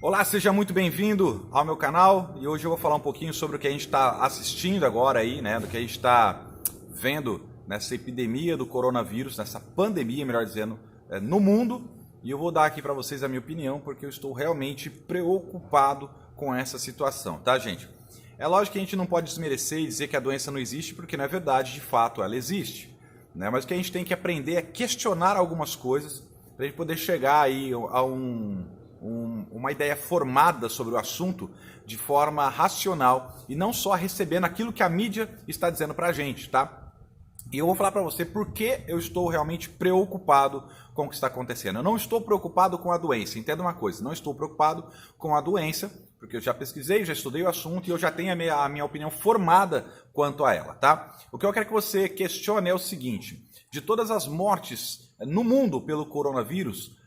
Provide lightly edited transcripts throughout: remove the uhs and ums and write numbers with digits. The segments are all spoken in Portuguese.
Olá, seja muito bem-vindo ao meu canal e hoje eu vou falar um pouquinho sobre o que a gente está assistindo agora aí, né, do que a gente está vendo nessa epidemia do coronavírus, nessa pandemia, melhor dizendo, no mundo. E eu vou dar aqui para vocês a minha opinião porque eu estou realmente preocupado com essa situação, tá, gente? É lógico que a gente não pode desmerecer e dizer que a doença não existe porque não é verdade, de fato ela existe, né? Mas o que a gente tem que aprender é questionar algumas coisas para a gente poder chegar aí a uma ideia formada sobre o assunto de forma racional e não só recebendo aquilo que a mídia está dizendo para a gente, tá? E eu vou falar para você por que eu estou realmente preocupado com o que está acontecendo. Eu não estou preocupado com a doença, entenda uma coisa, não estou preocupado com a doença, porque eu já pesquisei, já estudei o assunto e eu já tenho a minha opinião formada quanto a ela, tá? O que eu quero que você questione é o seguinte: de todas as mortes no mundo pelo coronavírus,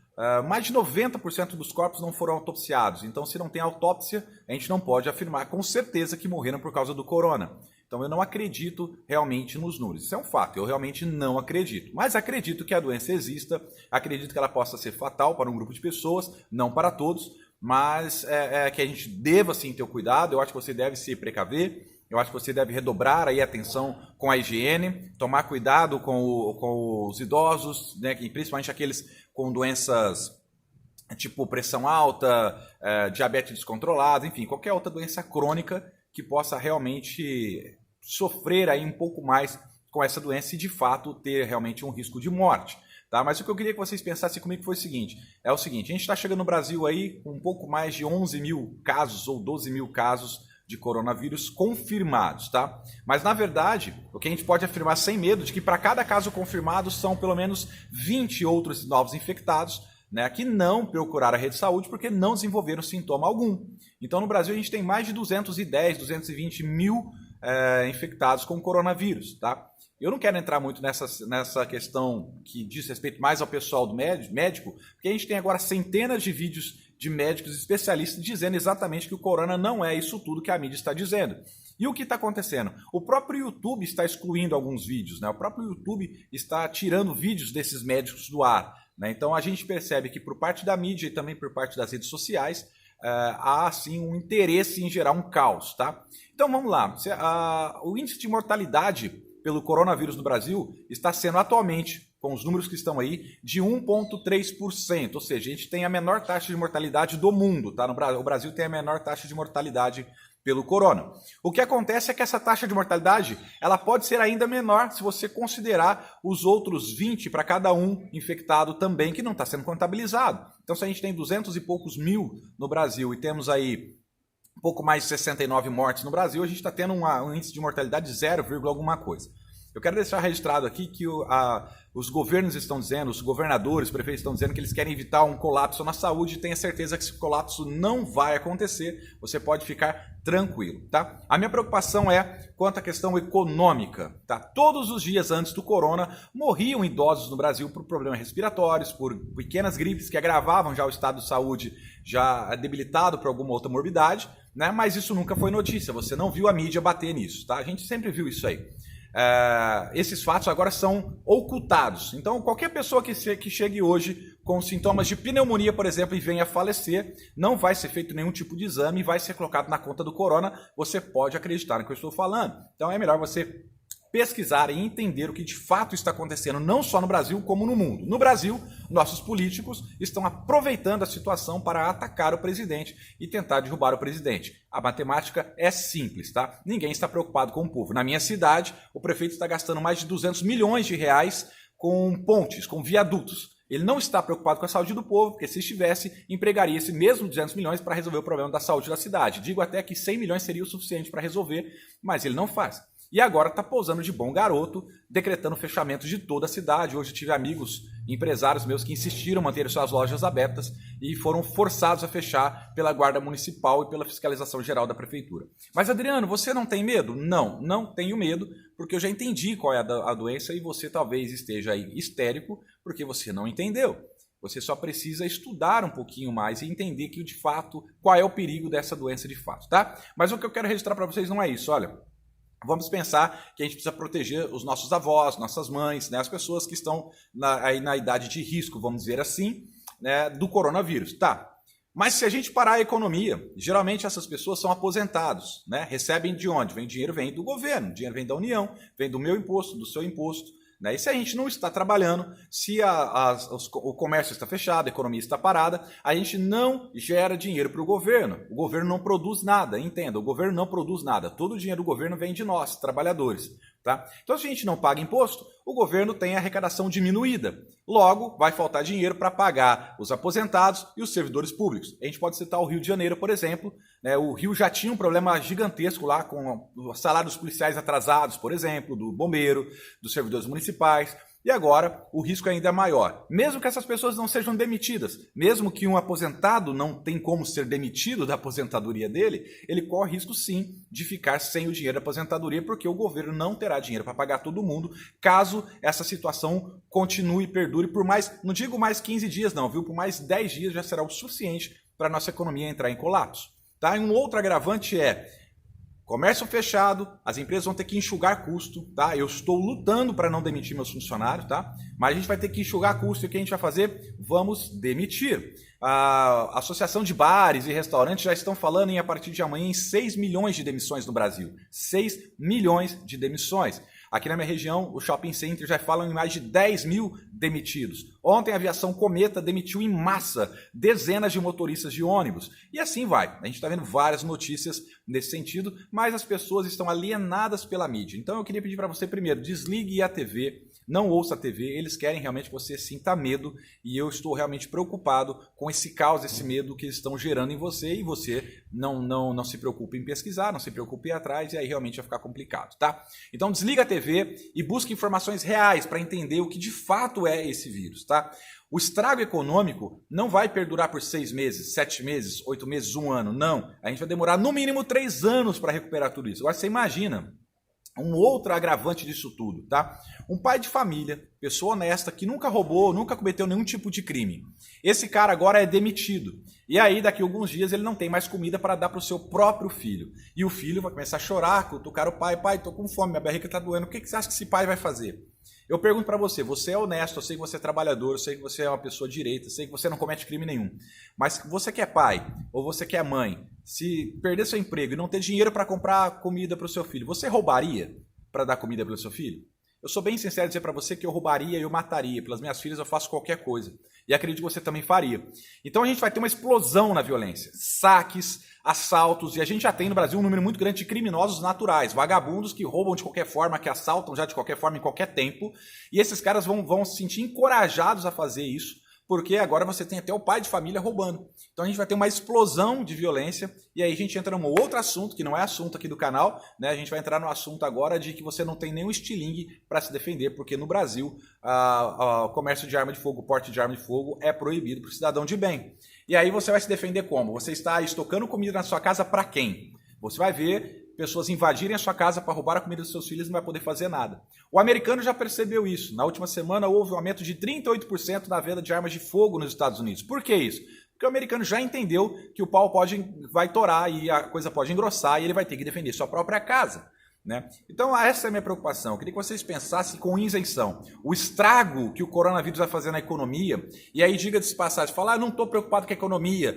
mais de 90% dos corpos não foram autopsiados. Então, se não tem autópsia, a gente não pode afirmar com certeza que morreram por causa do corona. Então, eu não acredito realmente nos números. Isso é um fato, eu realmente não acredito. Mas acredito que a doença exista, acredito que ela possa ser fatal para um grupo de pessoas, não para todos, mas que a gente deva sim ter o cuidado. Eu acho que você deve se precaver. Eu acho que você deve redobrar aí a atenção com a higiene, tomar cuidado com os idosos, né, principalmente aqueles com doenças tipo pressão alta, diabetes descontrolada, enfim, qualquer outra doença crônica que possa realmente sofrer aí um pouco mais com essa doença e de fato ter realmente um risco de morte. Tá? Mas o que eu queria que vocês pensassem comigo foi o seguinte, a gente está chegando no Brasil aí com um pouco mais de 11 mil casos ou 12 mil casos de coronavírus confirmados, tá? Mas na verdade, o que a gente pode afirmar sem medo de que para cada caso confirmado são pelo menos 20 outros novos infectados, né, que não procuraram a rede de saúde porque não desenvolveram sintoma algum. Então no Brasil a gente tem mais de 210, 220 mil infectados com coronavírus, tá? Eu não quero entrar muito nessa questão que diz respeito mais ao pessoal do médico, porque a gente tem agora centenas de vídeos de médicos especialistas dizendo exatamente que o corona não é isso tudo que a mídia está dizendo. E o que está acontecendo? O próprio YouTube está excluindo alguns vídeos, né? O próprio YouTube está tirando vídeos desses médicos do ar, né? Então a gente percebe que por parte da mídia e também por parte das redes sociais há sim um interesse em gerar um caos, tá? Então vamos lá, o índice de mortalidade pelo coronavírus no Brasil está sendo atualmente, com os números que estão aí, de 1,3%, ou seja, a gente tem a menor taxa de mortalidade do mundo, tá? O Brasil tem a menor taxa de mortalidade pelo corona. O que acontece é que essa taxa de mortalidade ela pode ser ainda menor se você considerar os outros 20 para cada um infectado também, que não está sendo contabilizado. Então, se a gente tem 200 e poucos mil no Brasil e temos aí um pouco mais de 69 mortes no Brasil, a gente está tendo um índice de mortalidade de 0, alguma coisa. Eu quero deixar registrado aqui que os governos estão dizendo, os governadores, os prefeitos estão dizendo que eles querem evitar um colapso na saúde e tenha certeza que esse colapso não vai acontecer, você pode ficar tranquilo, tá? A minha preocupação é quanto à questão econômica, tá? Todos os dias antes do corona morriam idosos no Brasil por problemas respiratórios, por pequenas gripes que agravavam já o estado de saúde já debilitado por alguma outra morbidade, né? Mas isso nunca foi notícia, você não viu a mídia bater nisso, tá? A gente sempre viu isso aí. Esses fatos agora são ocultados. Então, qualquer pessoa que chegue hoje com sintomas de pneumonia, por exemplo, e venha a falecer, não vai ser feito nenhum tipo de exame e vai ser colocado na conta do corona. Você pode acreditar no que eu estou falando. Então, é melhor você pesquisar e entender o que de fato está acontecendo, não só no Brasil, como no mundo. No Brasil, nossos políticos estão aproveitando a situação para atacar o presidente e tentar derrubar o presidente. A matemática é simples, tá? Ninguém está preocupado com o povo. Na minha cidade, o prefeito está gastando mais de 200 milhões de reais com pontes, com viadutos. Ele não está preocupado com a saúde do povo, porque se estivesse, empregaria esse mesmo 200 milhões para resolver o problema da saúde da cidade. Digo até que 100 milhões seria o suficiente para resolver, mas ele não faz. E agora está pousando de bom garoto, decretando o fechamento de toda a cidade. Hoje eu tive amigos, empresários meus que insistiram em manter suas lojas abertas e foram forçados a fechar pela Guarda Municipal e pela fiscalização geral da Prefeitura. Mas Adriano, você não tem medo? Não, não tenho medo, porque eu já entendi qual é a doença e você talvez esteja aí histérico porque você não entendeu. Você só precisa estudar um pouquinho mais e entender que de fato qual é o perigo dessa doença de fato, tá? Mas o que eu quero registrar para vocês não é isso, olha. Vamos pensar que a gente precisa proteger os nossos avós, nossas mães, né, as pessoas que estão aí na idade de risco, vamos dizer assim, né, do coronavírus. Tá, Mas se a gente parar a economia, geralmente essas pessoas são aposentados, né? Recebem de onde? Dinheiro vem do governo, dinheiro vem da União, vem do meu imposto, do seu imposto. Né? E se a gente não está trabalhando, se o comércio está fechado, a economia está parada, a gente não gera dinheiro para o governo. O governo não produz nada, entenda, o governo não produz nada. Todo o dinheiro do governo vem de nós, trabalhadores. Tá? Então, se a gente não paga imposto, o governo tem a arrecadação diminuída. Logo, vai faltar dinheiro para pagar os aposentados e os servidores públicos. A gente pode citar o Rio de Janeiro, por exemplo. Né? O Rio já tinha um problema gigantesco lá com os salários policiais atrasados, por exemplo, do bombeiro, dos servidores municipais. E agora o risco ainda é maior. Mesmo que essas pessoas não sejam demitidas, mesmo que um aposentado não tem como ser demitido da aposentadoria dele, ele corre risco sim de ficar sem o dinheiro da aposentadoria, porque o governo não terá dinheiro para pagar todo mundo, caso essa situação continue e perdure por mais, não digo mais 15 dias não, viu? Por mais 10 dias já será o suficiente para a nossa economia entrar em colapso. Tá? E um outro agravante é comércio fechado, as empresas vão ter que enxugar custo, tá? Eu estou lutando para não demitir meus funcionários, tá? Mas a gente vai ter que enxugar custo e o que a gente vai fazer? Vamos demitir. A Associação de Bares e Restaurantes já estão falando a partir de amanhã em 6 milhões de demissões no Brasil. 6 milhões de demissões. Aqui na minha região, o shopping center já falam em mais de 10 mil demitidos. Ontem a aviação Cometa demitiu em massa dezenas de motoristas de ônibus. E assim vai. A gente está vendo várias notícias nesse sentido, mas as pessoas estão alienadas pela mídia. Então eu queria pedir para você primeiro, desligue a TV, não ouça a TV, eles querem realmente que você sinta medo e eu estou realmente preocupado com esse caos, esse medo que eles estão gerando em você e você não se preocupe em pesquisar, não se preocupe em ir atrás e aí realmente vai ficar complicado, tá? Então desliga a TV e busque informações reais para entender o que de fato é esse vírus, tá? O estrago econômico não vai perdurar por 6 meses, 7 meses, 8 meses, 1 ano, não. A gente vai demorar no mínimo 3 anos para recuperar tudo isso. Agora você imagina um outro agravante disso tudo, tá? Um pai de família, pessoa honesta, que nunca roubou, nunca cometeu nenhum tipo de crime. Esse cara agora é demitido. E aí, daqui a alguns dias, ele não tem mais comida para dar para o seu próprio filho. E o filho vai começar a chorar, cutucar o pai. Pai, tô com fome, minha barriga tá doendo. O que você acha que esse pai vai fazer? Eu pergunto para você, você é honesto, eu sei que você é trabalhador, eu sei que você é uma pessoa direita, eu sei que você não comete crime nenhum. Mas você que é pai, ou você que é mãe, se perder seu emprego e não ter dinheiro para comprar comida para o seu filho, você roubaria para dar comida para o seu filho? Eu sou bem sincero em dizer para você que eu roubaria e eu mataria. Pelas minhas filhas eu faço qualquer coisa. E acredito que você também faria. Então a gente vai ter uma explosão na violência. Saques, assaltos, e a gente já tem no Brasil um número muito grande de criminosos naturais, vagabundos que roubam de qualquer forma, que assaltam já de qualquer forma, em qualquer tempo. E esses caras vão se sentir encorajados a fazer isso, porque agora você tem até o pai de família roubando. Então a gente vai ter uma explosão de violência, e aí a gente entra num outro assunto, que não é assunto aqui do canal, né? A gente vai entrar no assunto agora de que você não tem nenhum estilingue para se defender, porque no Brasil o comércio de arma de fogo, o porte de arma de fogo é proibido para o cidadão de bem. E aí você vai se defender como? Você está estocando comida na sua casa para quem? Você vai ver pessoas invadirem a sua casa para roubar a comida dos seus filhos e não vai poder fazer nada. O americano já percebeu isso. Na última semana houve um aumento de 38% na venda de armas de fogo nos Estados Unidos. Por que isso? Porque o americano já entendeu que o pau vai torar e a coisa pode engrossar e ele vai ter que defender sua própria casa. Né? Então essa é a minha preocupação. Eu queria que vocês pensassem com isenção. O estrago que o coronavírus vai fazer na economia, e aí diga-se passagem, falar, não estou preocupado com a economia,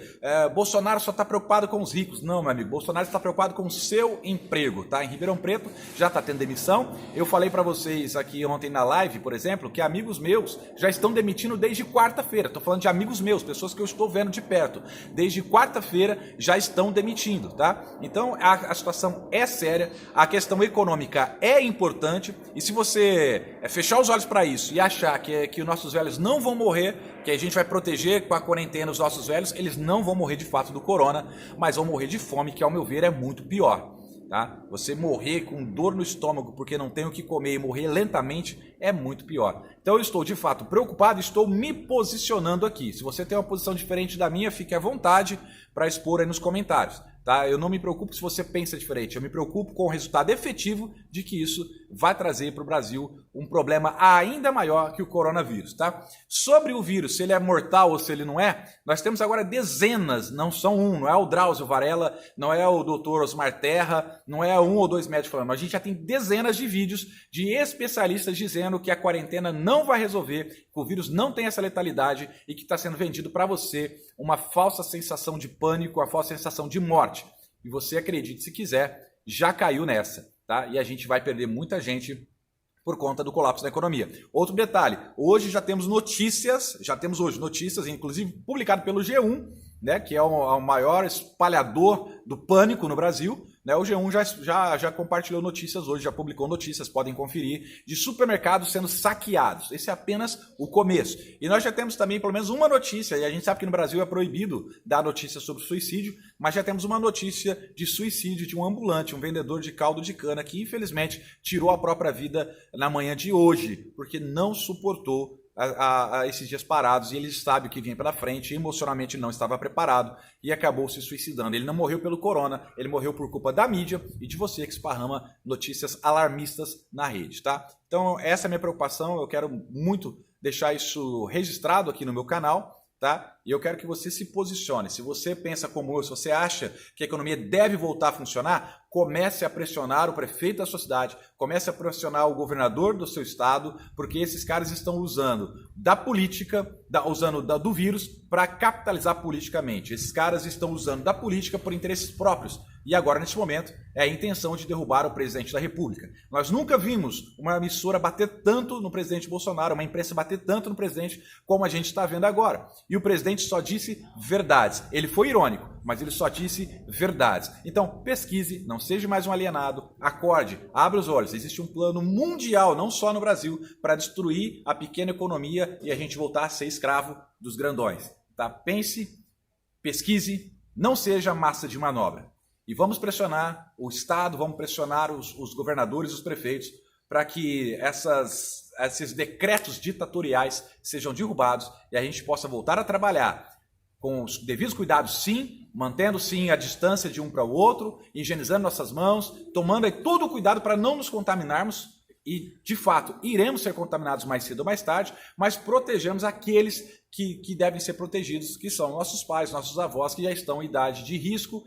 Bolsonaro só está preocupado com os ricos. Não, meu amigo, Bolsonaro está preocupado com o seu emprego. Tá? Em Ribeirão Preto já está tendo demissão. Eu falei para vocês aqui ontem na live, por exemplo, que amigos meus já estão demitindo desde quarta-feira. Estou falando de amigos meus, pessoas que eu estou vendo de perto. Desde quarta-feira já estão demitindo. Tá? Então a situação é séria, a questão econômica é importante, e se você fechar os olhos para isso e achar que os nossos velhos não vão morrer, que a gente vai proteger com a quarentena os nossos velhos, eles não vão morrer de fato do corona, mas vão morrer de fome, que ao meu ver é muito pior. Tá? Você morrer com dor no estômago porque não tem o que comer e morrer lentamente é muito pior. Então eu estou de fato preocupado, estou me posicionando aqui. Se você tem uma posição diferente da minha, fique à vontade para expor aí nos comentários. Tá? Eu não me preocupo se você pensa diferente, eu me preocupo com o resultado efetivo de que isso vai trazer para o Brasil um problema ainda maior que o coronavírus. Tá? Sobre o vírus, se ele é mortal ou se ele não é, nós temos agora dezenas, não são um, não é o Drauzio Varela, não é o Dr. Osmar Terra, não é um ou dois médicos falando, a gente já tem dezenas de vídeos de especialistas dizendo que a quarentena não vai resolver, que o vírus não tem essa letalidade e que está sendo vendido para você uma falsa sensação de pânico, uma falsa sensação de morte. E você, acredite se quiser, já caiu nessa, tá? E a gente vai perder muita gente por conta do colapso da economia. Outro detalhe, hoje já temos notícias, inclusive publicado pelo G1, né, que é o maior espalhador do pânico no Brasil, né? O G1 já compartilhou notícias hoje, já publicou notícias, podem conferir, de supermercados sendo saqueados. Esse é apenas o começo. E nós já temos também pelo menos uma notícia, e a gente sabe que no Brasil é proibido dar notícia sobre suicídio, mas já temos uma notícia de suicídio de um ambulante, um vendedor de caldo de cana, que infelizmente tirou a própria vida na manhã de hoje, porque não suportou a esses dias parados, e ele sabe o que vinha pela frente, emocionalmente não estava preparado e acabou se suicidando. Ele não morreu pelo corona, ele morreu por culpa da mídia e de você que esparrama notícias alarmistas na rede, tá? Então essa é a minha preocupação, eu quero muito deixar isso registrado aqui no meu canal, tá? E eu quero que você se posicione. Se você pensa como eu, se você acha que a economia deve voltar a funcionar, comece a pressionar o prefeito da sua cidade, comece a pressionar o governador do seu estado, porque esses caras estão usando da política, do vírus para capitalizar politicamente. Esses caras estão usando da política por interesses próprios. E agora, neste momento, é a intenção de derrubar o presidente da República. Nós nunca vimos uma emissora bater tanto no presidente Bolsonaro, uma imprensa bater tanto no presidente como a gente está vendo agora. E o presidente só disse verdades. Ele foi irônico, mas ele só disse verdades. Então, pesquise, não seja mais um alienado, acorde, abra os olhos. Existe um plano mundial, não só no Brasil, para destruir a pequena economia e a gente voltar a ser escravo dos grandões. Tá? Pense, pesquise, não seja massa de manobra. E vamos pressionar o Estado, vamos pressionar os governadores, os prefeitos, para que esses decretos ditatoriais sejam derrubados e a gente possa voltar a trabalhar com os devidos cuidados, sim, mantendo sim a distância de um para o outro, higienizando nossas mãos, tomando aí todo o cuidado para não nos contaminarmos e, de fato, iremos ser contaminados mais cedo ou mais tarde, mas protegemos aqueles que devem ser protegidos, que são nossos pais, nossos avós, que já estão em idade de risco,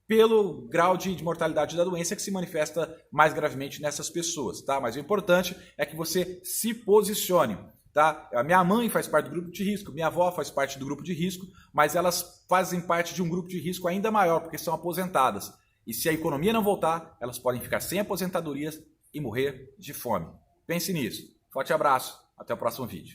pelo grau de mortalidade da doença que se manifesta mais gravemente nessas pessoas, tá? Mas o importante é que você se posicione, tá? A minha mãe faz parte do grupo de risco, minha avó faz parte do grupo de risco, mas elas fazem parte de um grupo de risco ainda maior, porque são aposentadas. E se a economia não voltar, elas podem ficar sem aposentadorias e morrer de fome. Pense nisso. Forte abraço, até o próximo vídeo.